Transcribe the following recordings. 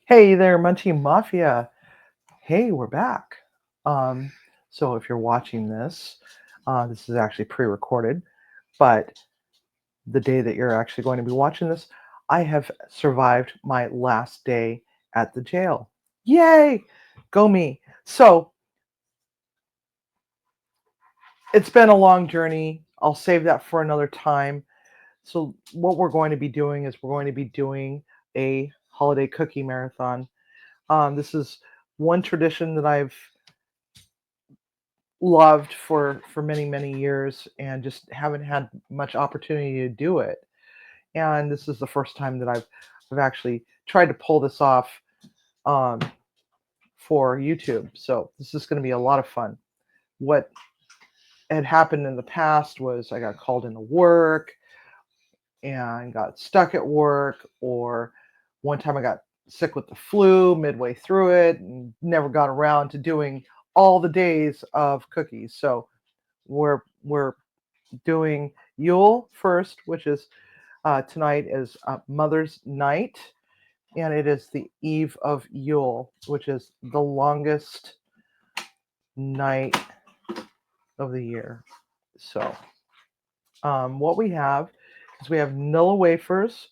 Hey there, Munchie Mafia. Hey, we're back. Um, so if you're watching this, this is actually pre-recorded, but the day that you're actually going to be watching this, I have survived my last day at the jail. Yay! Go me. So it's been a long journey. I'll save that for another time. So what we're going to be doing is we're going to be doing a holiday cookie marathon. This is one tradition that I've loved for many years and just haven't had much opportunity to do it. And this is the first time that I've actually tried to pull this off um, for YouTube. So this is going to be a lot of fun. What had happened in the past was I got called into work and got stuck at work, or one time I got sick with the flu midway through it and never got around to doing all the days of cookies. So we're doing Yule first, which is tonight is Mother's Night, and it is the eve of Yule, which is the longest night of the year. So what we have is we have Nilla wafers.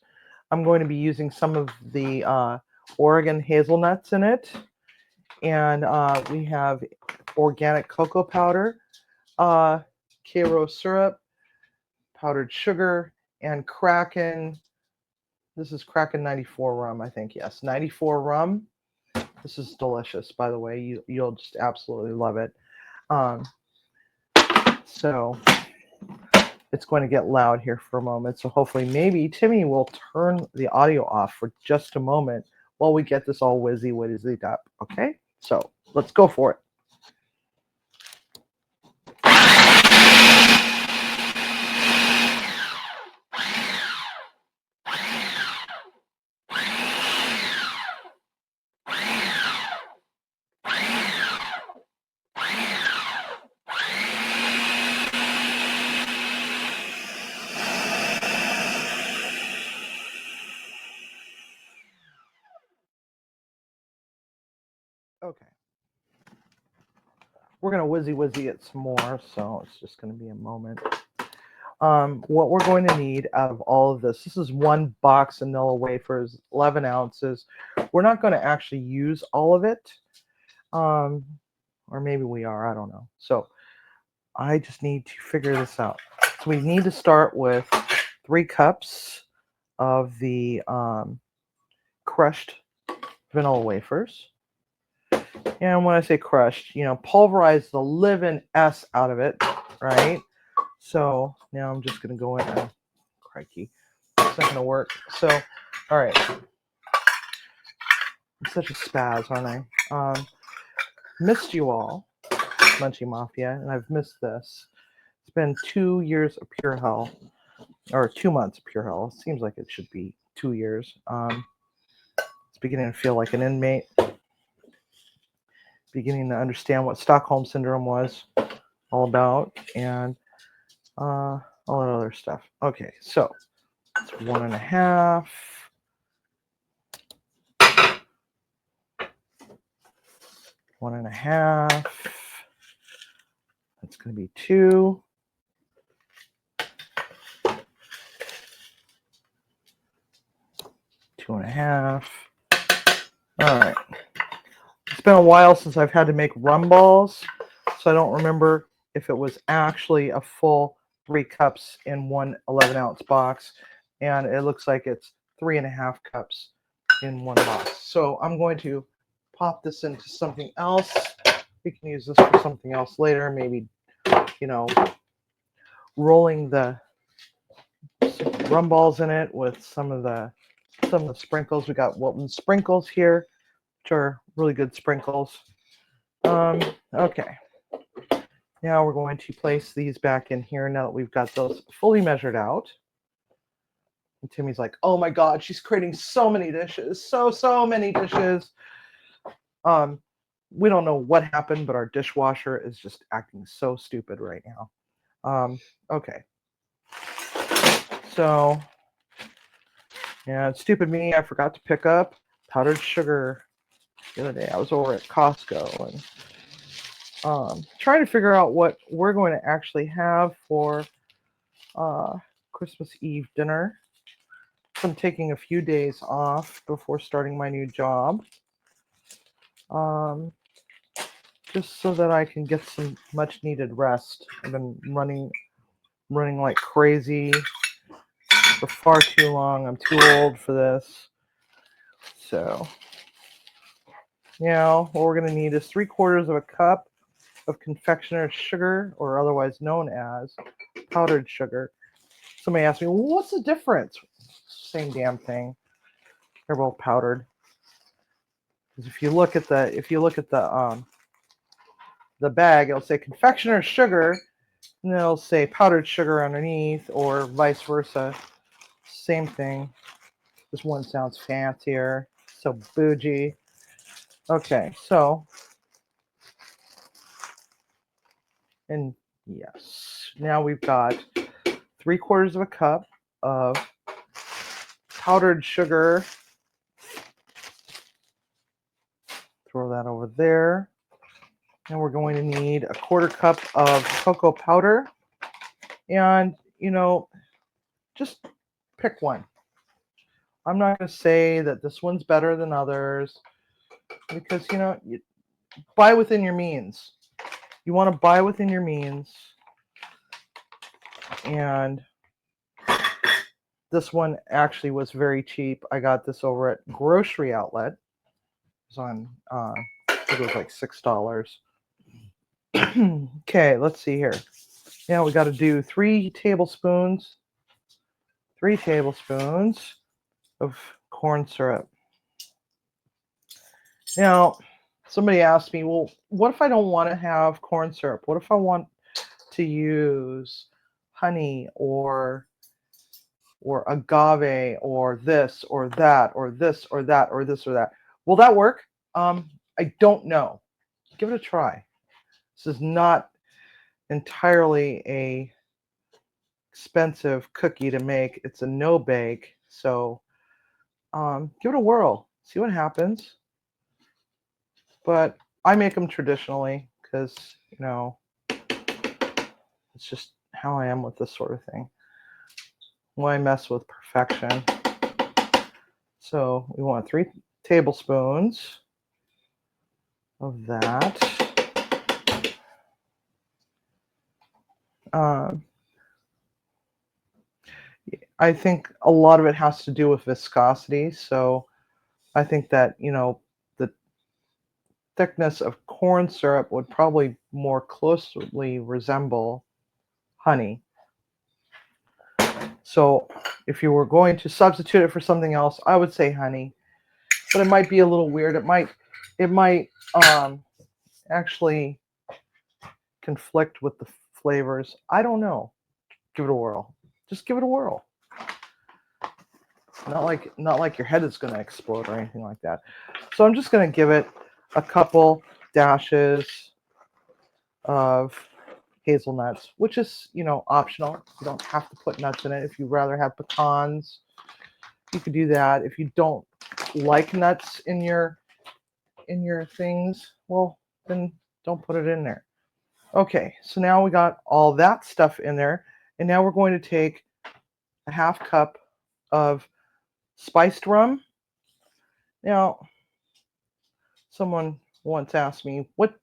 I'm going to be using some of the Oregon hazelnuts in it, and we have organic cocoa powder, Karo syrup, powdered sugar, and Kraken. This is Kraken 94 rum, I think. Yes, 94 rum. This is delicious, by the way. You'll just absolutely love it. Um, so it's going to get loud here for a moment. So hopefully, maybe Timmy will turn the audio off for just a moment while we get this all whizzy up. Okay, so let's go for it. Okay, we're gonna whizzy it some more, so it's just gonna be a moment. What we're going to need out of all of this is one box of Nilla wafers, 11 ounces. We're not going to actually use all of it, um, or maybe we are, I don't know. So I just need to figure this out. So we need to start with 3 cups of the crushed vanilla wafers. And when I say crushed, pulverize the living S out of it, right? So now I'm just going to go in. Crikey. It's not going to work. So, all right. I'm such a spaz, aren't I? Missed you all, Munchie Mafia, and I've missed this. It's been 2 years of pure hell, or 2 months of pure hell. It seems like it should be 2 years. It's beginning to feel like an inmate. Beginning to understand what Stockholm Syndrome was all about, and all that other stuff. Okay, so it's 1.5. 1.5. That's going to be 2. 2.5. All right. It's been a while since I've had to make rum balls, so I don't remember if it was actually a full 3 cups in one 11-ounce box, and it looks like it's 3.5 cups in one box. So I'm going to pop this into something else. We can use this for something else later, maybe, rolling the rum balls in it with some of the sprinkles. We got Wilton sprinkles here, which are really good sprinkles. Okay. Now we're going to place these back in here now that we've got those fully measured out. And Timmy's like, oh my God, she's creating so many dishes. So many dishes. We don't know what happened, but our dishwasher is just acting so stupid right now. Okay. So, yeah, it's stupid me. I forgot to pick up powdered sugar the other day. I was over at Costco and trying to figure out what we're going to actually have for uh, Christmas Eve dinner. I'm taking a few days off before starting my new job, um, just so that I can get some much needed rest. I've been running like crazy for far too long. I'm too old for this. So, what we're going to need is 3/4 of a cup of confectioner's sugar, or otherwise known as powdered sugar. Somebody asked me, well, what's the difference? Same damn thing. They're both powdered. Because if you look at the bag, it'll say confectioner's sugar, and it'll say powdered sugar underneath, or vice versa. Same thing. This one sounds fancier. So bougie. Okay, so, and yes, now we've got 3/4 of a cup of powdered sugar. Throw that over there. And we're going to need 1/4 cup of cocoa powder. And, just pick one. I'm not going to say that this one's better than others because, you buy within your means. You want to buy within your means. And this one actually was very cheap. I got this over at Grocery Outlet. It was on, it was like $6. Okay, let's see here. Now we got to do 3 tablespoons of corn syrup. Now, somebody asked me, well, what if I don't want to have corn syrup? What if I want to use honey or agave or this or that or this or that or this or that? Will that work? I don't know. Give it a try. This is not entirely a expensive cookie to make. It's a no bake, so give it a whirl. See what happens. But I make them traditionally because it's just how I am with this sort of thing. Why mess with perfection? So we want 3 tablespoons of that. I think a lot of it has to do with viscosity. So I think that, the thickness of corn syrup would probably more closely resemble honey. So if you were going to substitute it for something else, I would say honey. But it might be a little weird. It might actually conflict with the flavors. I don't know. Give it a whirl. Just give it a whirl. Not like your head is going to explode or anything like that. So I'm just going to give it a couple dashes of hazelnuts, which is, optional. You don't have to put nuts in it. If you'd rather have pecans, you could do that. If you don't like nuts in your things, well, then don't put it in there. Okay, so now we got all that stuff in there, and now we're going to take a 1/2 cup of spiced rum. Now, someone once asked me, what's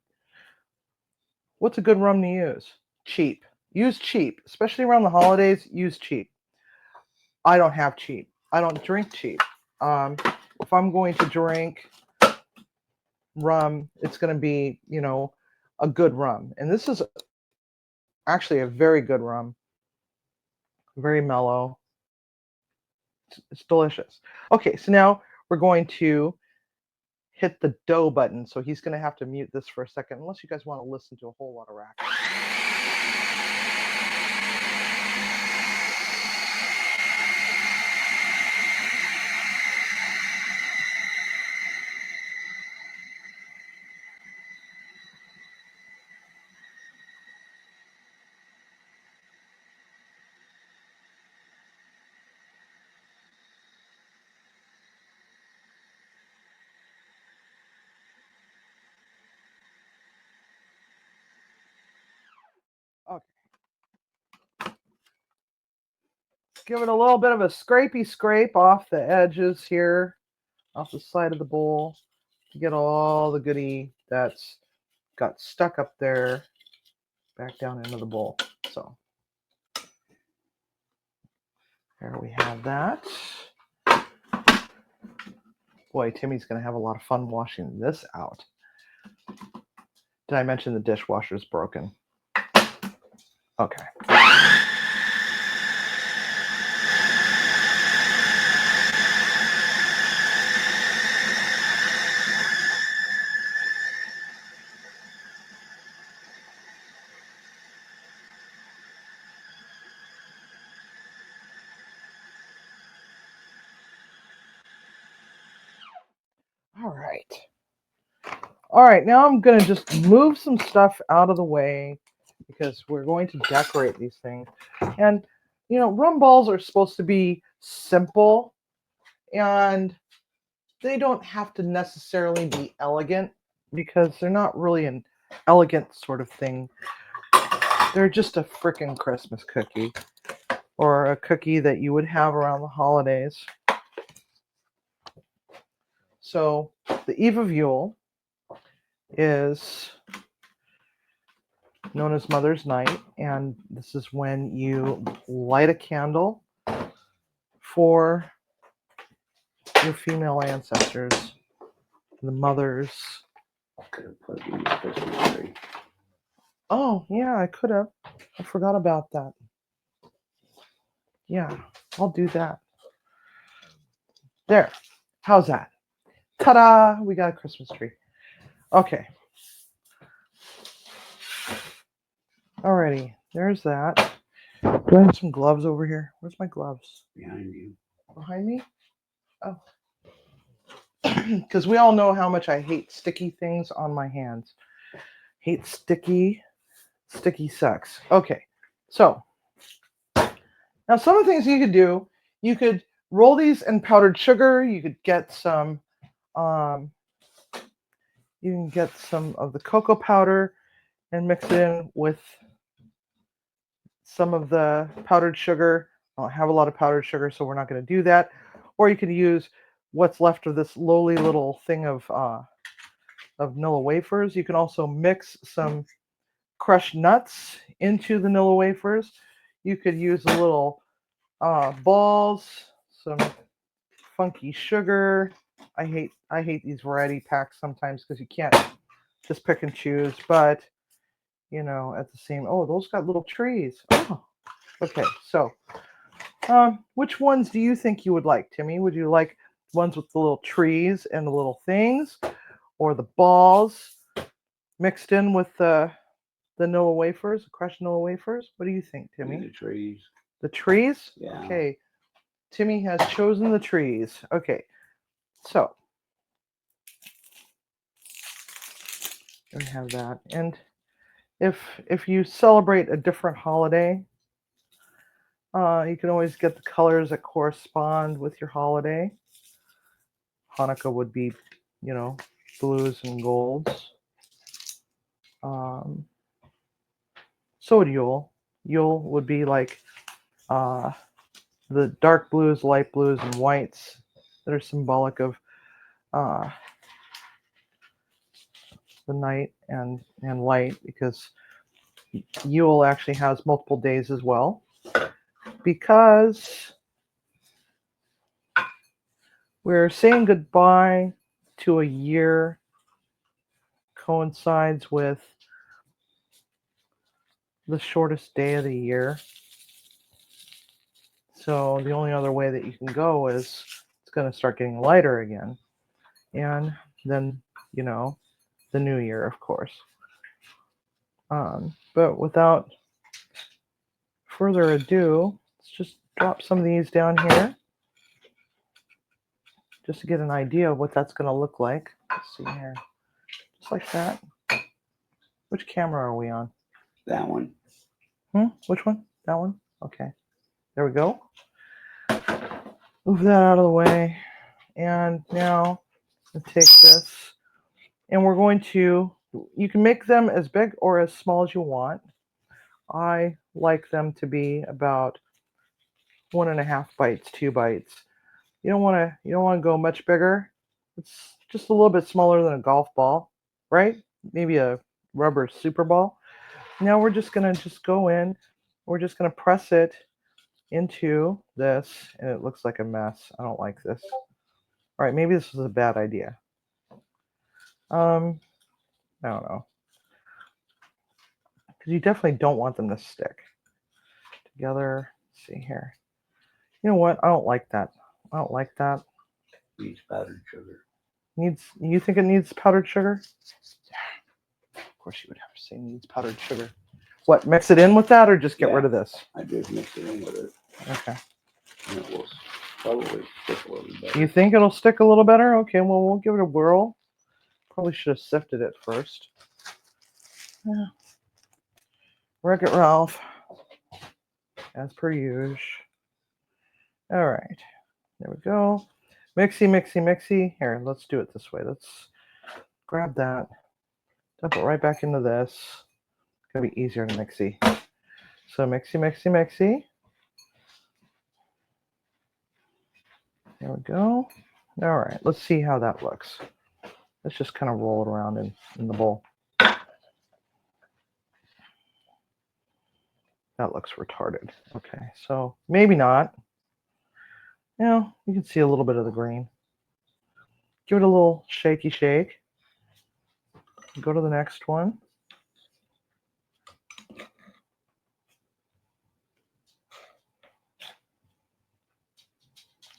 a good rum to use? Cheap. Use cheap, especially around the holidays. Use cheap. I don't have cheap. I don't drink cheap. If I'm going to drink rum, it's going to be, a good rum. And this is actually a very good rum. Very mellow. It's delicious. Okay, so now we're going to hit the dough button. So he's going to have to mute this for a second, unless you guys want to listen to a whole lot of racket. give it a little bit of a scrapey scrape off the edges here, off the side of the bowl, to get all the goodie that's got stuck up there back down into the bowl. So there we have that. Boy, Timmy's going to have a lot of fun washing this out. Did I mention the dishwasher's broken? Okay. All right, now I'm going to just move some stuff out of the way because we're going to decorate these things. And, rum balls are supposed to be simple, and they don't have to necessarily be elegant because they're not really an elegant sort of thing. They're just a frickin' Christmas cookie, or a cookie that you would have around the holidays. So the Eve of Yule is known as Mother's Night, and this is when you light a candle for your female ancestors, the mothers. Could have put it in the Christmas tree. Oh, yeah, I could have. I forgot about that. Yeah, I'll do that. There. How's that? Ta-da! We got a Christmas tree. Okay. Alrighty, there's that. Do I have some gloves over here? Where's my gloves? Behind you. Behind me? Oh. Because we all know how much I hate sticky things on my hands. Hate sticky sucks. Okay, so now some of the things you could do, you could roll these in powdered sugar. You could get some, you can get some of the cocoa powder and mix it in with some of the powdered sugar. I don't have a lot of powdered sugar, so we're not going to do that. Or you could use what's left of this lowly little thing of Nilla wafers. You can also mix some crushed nuts into the Nilla wafers. You could use a little balls, some funky sugar. I hate these variety packs sometimes because you can't just pick and choose, but at the same, those got little trees. Oh, okay. So, which ones do you think you would like, Timmy? Would you like ones with the little trees and the little things, or the balls mixed in with the Nilla wafers, the crushed Nilla wafers? What do you think, Timmy? The trees. The trees? Yeah. Okay. Timmy has chosen the trees. Okay. So, we have that. And if you celebrate a different holiday, you can always get the colors that correspond with your holiday. Hanukkah would be, blues and golds. So would Yule. Yule would be like the dark blues, light blues, and whites that are symbolic of the night and light, because Yule actually has multiple days as well, because we're saying goodbye to a year, coincides with the shortest day of the year. So the only other way that you can go is it's going to start getting lighter again. And then, the new year, of course. But without further ado, let's just drop some of these down here just to get an idea of what that's going to look like. Let's see here. Just like that. Which camera are we on? That one. Which one? That one? Okay. There we go. Move that out of the way. And now I'll take this. And we're going to, you can make them as big or as small as you want. I like them to be about 1.5 bites, 2 bites. You don't want to go much bigger. It's just a little bit smaller than a golf ball, right? Maybe a rubber super ball. Now we're just gonna just go in. We're just gonna press it into this, and it looks like a mess. I don't like this. All right, maybe this was a bad idea. I don't know, because you definitely don't want them to stick together. Let's see here. You know what? I don't like that. I don't like that. Needs powdered sugar. You think it needs powdered sugar? Of course you would have to say needs powdered sugar. What, mix it in with that or just get rid of this? I just mix it in with it. Okay. And it will probably stick a little better. You think it'll stick a little better? Okay, well, we'll give it a whirl. Probably should have sifted it first. Yeah. Wreck-It Ralph, as per usual. All right, there we go. Mixy, mixy, mixy. Here, let's do it this way. Let's grab that, dump it right back into this. It's gonna be easier to mixy. So mixy, mixy, mixy. There we go. All right, let's see how that looks. Let's just kind of roll it around in the bowl. That looks retarded. Okay, so maybe not. You know, you can see a little bit of the green. Give it a little shaky shake. Go to the next one.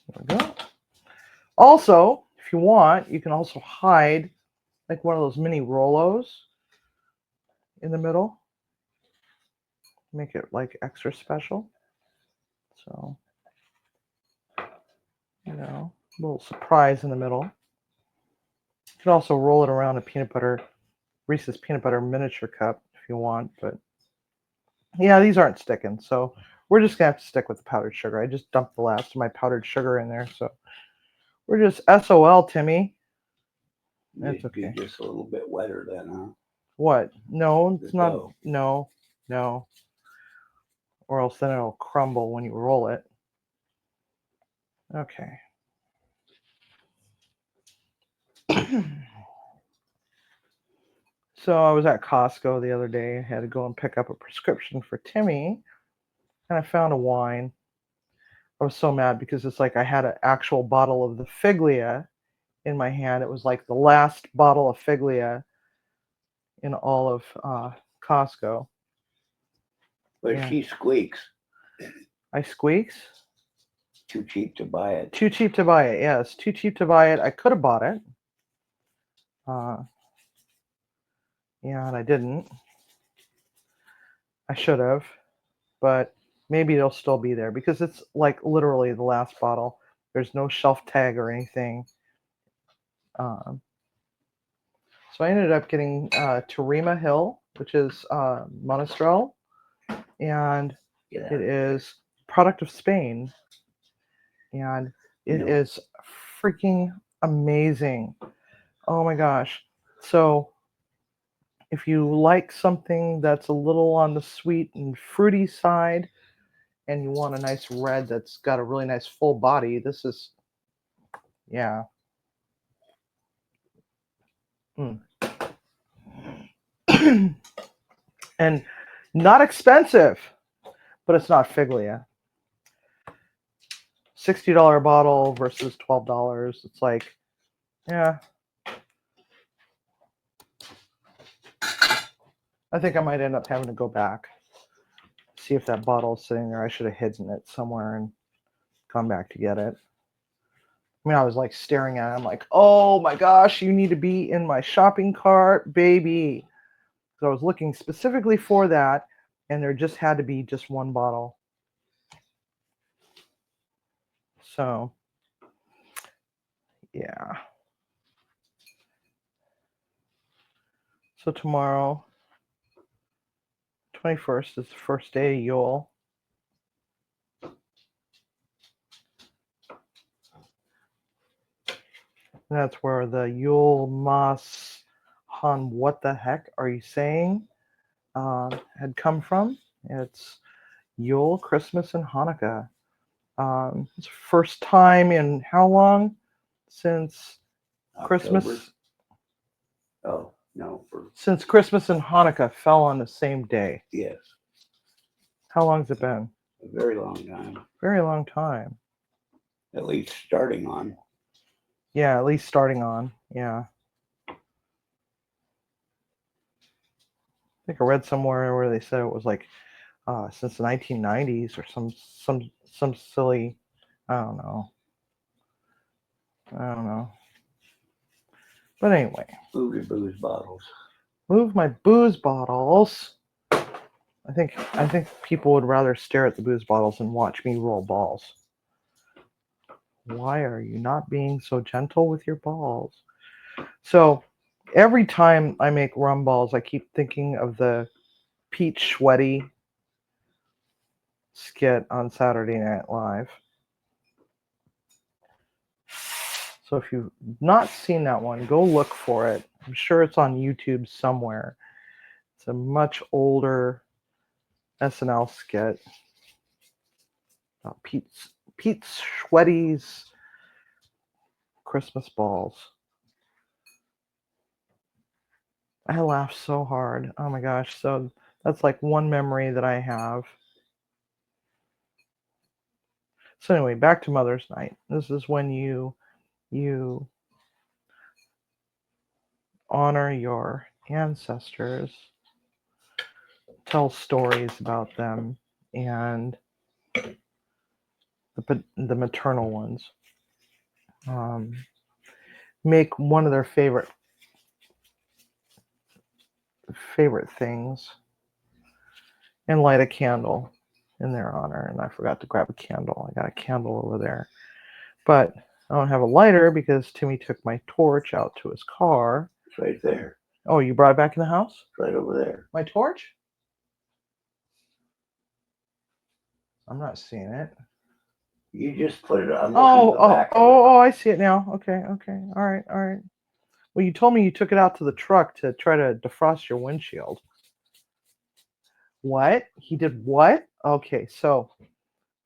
There we go. Also, if you want, you can also hide like one of those mini Rolos in the middle. Make it like extra special. So, you know, a little surprise in the middle. You can also roll it around a Reese's peanut butter miniature cup if you want, but yeah, these aren't sticking. So we're just gonna have to stick with the powdered sugar. I just dumped the last of my powdered sugar in there, so we're just SOL, Timmy. That's okay. Be just a little bit wetter then, huh? What? No, it's not. Dough. No. Or else then it'll crumble when you roll it. Okay. So I was at Costco the other day. I had to go and pick up a prescription for Timmy, and I found a wine. I was so mad because it's like I had an actual bottle of the Figlia in my hand. It was like the last bottle of Figlia in all of Costco. But Yeah. she squeaks. I squeaks? Too cheap to buy it. Too cheap to buy it, yes. Too cheap to buy it. I could have bought it. Yeah, and I didn't. I should have, but maybe it'll still be there because it's like literally the last bottle. There's no shelf tag or anything. So I ended up getting Tarima Hill, which is Monastrell, and it is product of Spain, and it is freaking amazing. Oh my gosh. So if you like something that's a little on the sweet and fruity side, and you want a nice red that's got a really nice full body, this is, yeah. And not expensive, but it's not Figlia. $60 bottle versus $12. It's like, yeah. I think I might end up having to go back, see if that bottle is sitting there. I should have hidden it somewhere and come back to get it. I mean, I was like staring at it. I'm like, oh my gosh, you need to be in my shopping cart, baby. So I was looking specifically for that, and there just had to be just one bottle. So, yeah. So tomorrow, 21st, is the first day of Yule. And that's where the Yule Mas Han, what the heck are you saying, had come from. It's Yule, Christmas, and Hanukkah. It's first time in how long? Since October. Christmas. Oh, no, Since Christmas and Hanukkah fell on the same day. yes, How long's it been? a very long time. Very long time. At least starting on. Yeah, at least starting on. Yeah. I think I read somewhere where they said it was like since the 1990s or some silly. I don't know. I don't know. But anyway, Move your booze bottles. move my booze bottles. I think people would rather stare at the booze bottles and watch me roll balls. Why are you not being so gentle with your balls? So every time I make rum balls, I keep thinking of the Pete Schweddy skit on Saturday Night Live. So if you've not seen that one, go look for it. I'm sure it's on YouTube somewhere. It's a much older SNL skit about Pete Schweddy's Christmas balls. I laughed so hard. Oh my gosh. So that's like one memory that I have. So anyway, back to Mother's Night. This is when you honor your ancestors, tell stories about them, and the maternal ones. Make one of their favorite things and light a candle in their honor. And I forgot to grab a candle. I got a candle over there, but I don't have a lighter because Timmy took my torch out to his car. It's right there. Oh, you brought it back in the house? It's right over there. My torch? I'm not seeing it. You just put it on. Oh, I see it now. Okay. All right. Well, you told me you took it out to the truck to try to defrost your windshield. What? He did what? Okay, so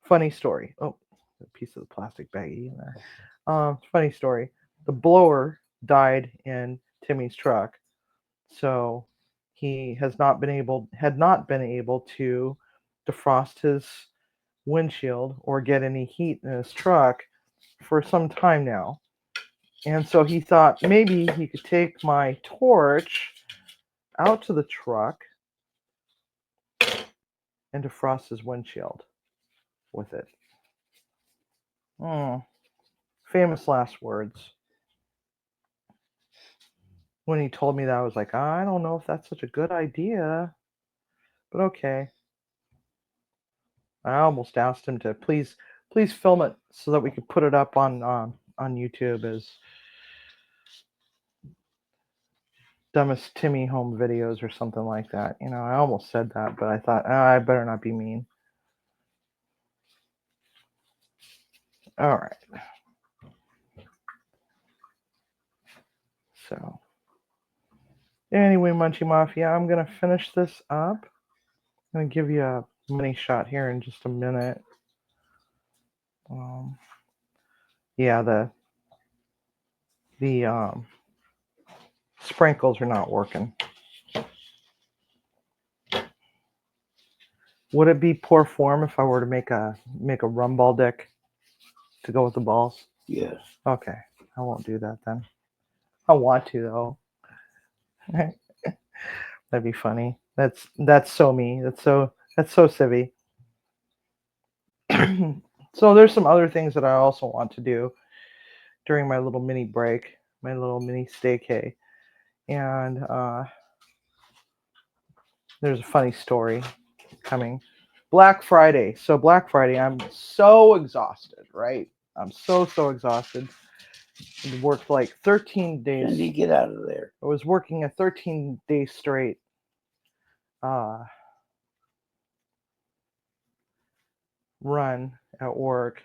funny story. Oh, a piece of the plastic baggie in there. Funny story. The blower died in Timmy's truck, so he had not been able to defrost his windshield or get any heat in his truck for some time now. And so he thought maybe he could take my torch out to the truck and defrost his windshield with it. Famous last words. When he told me that, I was like, I don't know if that's such a good idea, but okay. I almost asked him to please film it so that we could put it up on YouTube as dumbest Timmy home videos or something like that. You know, I almost said that, but I thought, I better not be mean. All right. So, anyway, Munchie Mafia, I'm going to finish this up. I'm going to give you a money shot here in just a minute. Yeah, the sprinkles are not working. Would it be poor form if I were to make a rum ball deck to go with the balls? Yes. Okay, I won't do that then. I want to though. That'd be funny. That's so me. That's so civvy. So there's some other things that I also want to do during my little mini break, my little mini staycay, and there's a funny story coming. Black Friday. So Black Friday, I'm so exhausted, right? I'm so exhausted. I worked like 13 days. When did you get out of there? I was working a 13 days straight. Run at work.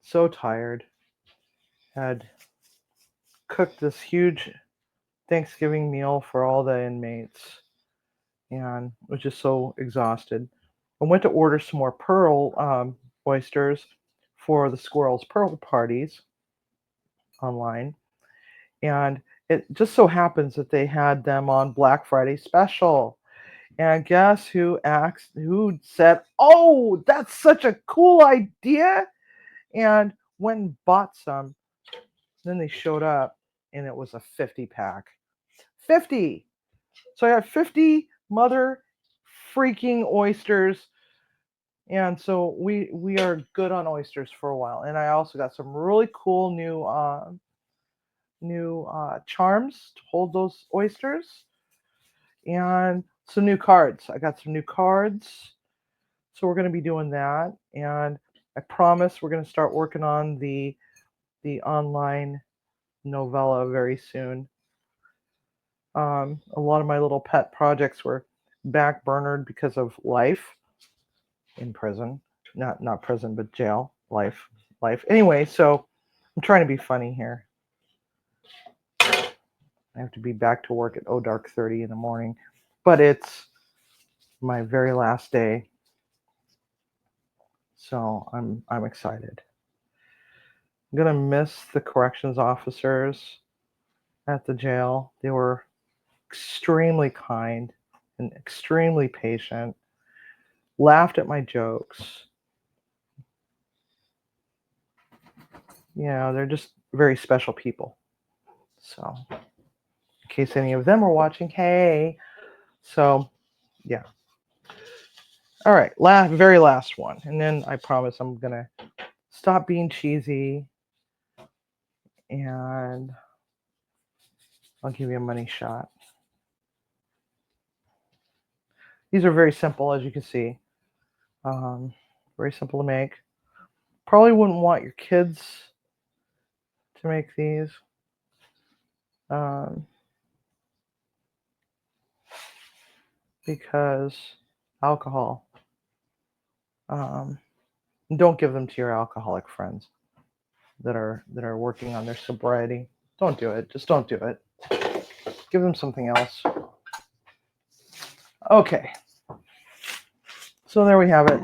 So tired. Had cooked this huge Thanksgiving meal for all the inmates and was just so exhausted. I went to order some more pearl oysters for the squirrels' pearl parties online. And it just so happens that they had them on Black Friday special. And guess who said, "Oh, that's such a cool idea," and went and bought some. Then they showed up, and it was a 50 pack. 50. So I got 50 mother freaking oysters, and so we are good on oysters for a while. And I also got some really cool new charms to hold those oysters, and some new cards. I got some new cards, so we're going to be doing that. And I promise we're going to start working on the online novella very soon. A lot of my little pet projects were backburnered because of life in prison. Not prison, but jail. Life. Anyway, so I'm trying to be funny here. I have to be back to work at dark 30 in the morning, but it's my very last day, so I'm excited. I'm gonna miss the corrections officers at the jail. They were extremely kind and extremely patient, laughed at my jokes. You know, they're just very special people. So, in case any of them are watching, hey. So, yeah. All right, very last one. And then I promise I'm going to stop being cheesy and I'll give you a money shot. These are very simple, as you can see. Very simple to make. Probably wouldn't want your kids to make these. Because alcohol. Don't give them to your alcoholic friends that are working on their sobriety. Don't do it. Just don't do it. Give them something else. Okay. So there we have it.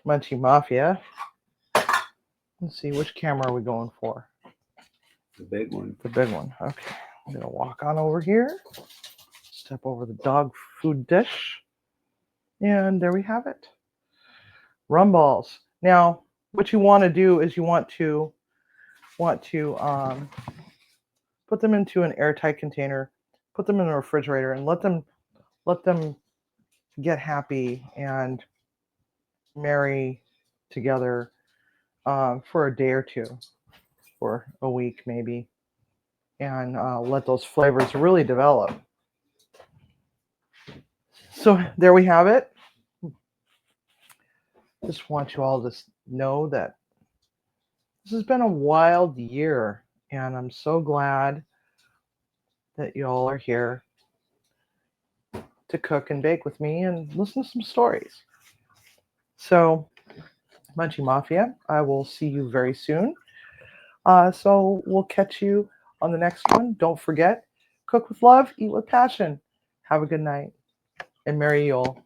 Munchie Mafia. Let's see, which camera are we going for? The big one. The big one. Okay. I'm going to walk on over here. Step over the dog food dish. And there we have it. Rum balls. Now, what you want to do is you want to put them into an airtight container, put them in the refrigerator, and let them get happy and marry together for a day or two, or a week maybe, and let those flavors really develop. So there we have it. Just want you all to know that this has been a wild year, and I'm so glad that you all are here to cook and bake with me and listen to some stories. So, Munchie Mafia, I will see you very soon. So we'll catch you on the next one. Don't forget, cook with love, eat with passion. Have a good night, and Merry Yule.